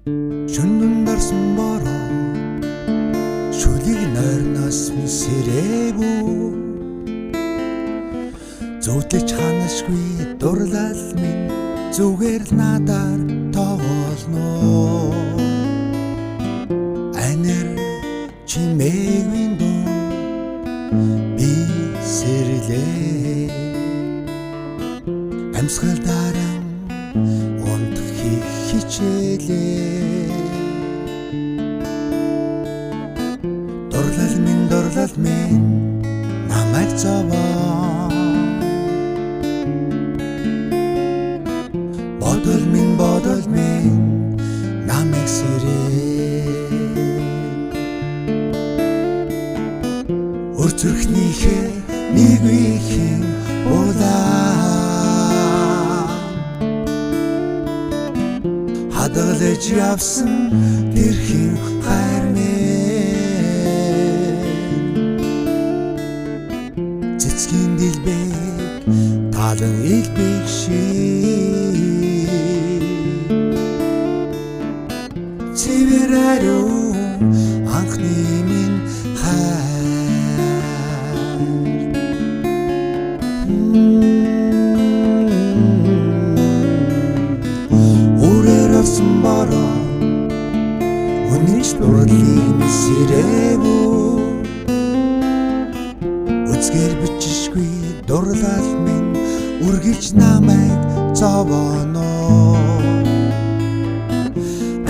Шүндэн дарсан бороо шүлийг нойрноос минь сэрээвүү зүудлэж ханашгүй дурлал минь зүгээр л надаар тоглоно анер чимээгийн дуу би сэрлээ амьсгалдараа унтахыг хичээлээ дурлал минь намайг зовоо бодол минь намайг сэрээ өрцөрхнийхээ нэгвийн улаан хадгалж явсан тэрхэн хайр минь цэцгийн дэлбэг талан илбэг шиг цэвэр ариу анхны минь хайр үрээр авсан бороо өнөж дурлалын сэрээвүү үзгээр бичишгүй дурлал минь үргэлж намайг зовооно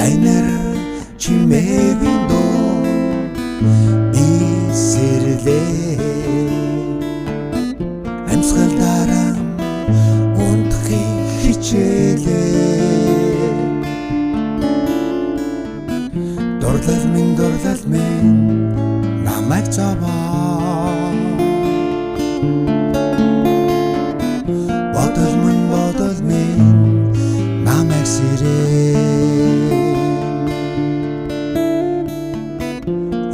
анер чимээгийн дуу би сэрлээ амьсгалдараа унтахыг хичээлээ дурлал минь намайг зовоо бодол минь намайг сэрээ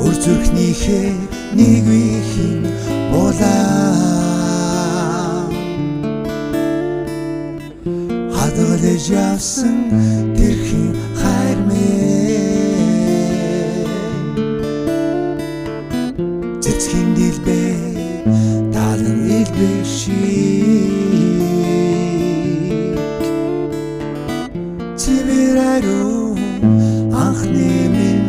өрцөрхнийхээ нэгвийн улаан хадгалж явсан тэрхэн хайр минь цэцгийн дэлбэг талан илбэг шиг цэвэр ариу анхны минь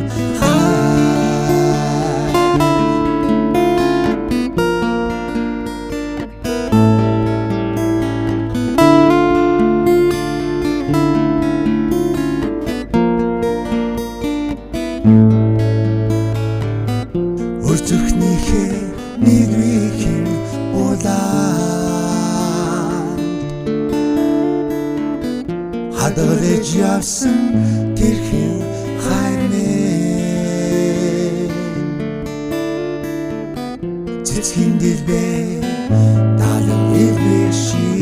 өрцөрхнийхээ нэгвийн улаан хадгалж явсан тэрхэн хайр минь цэцгийн дэлбэг талан илбэг шиг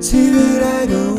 цэвэр ариу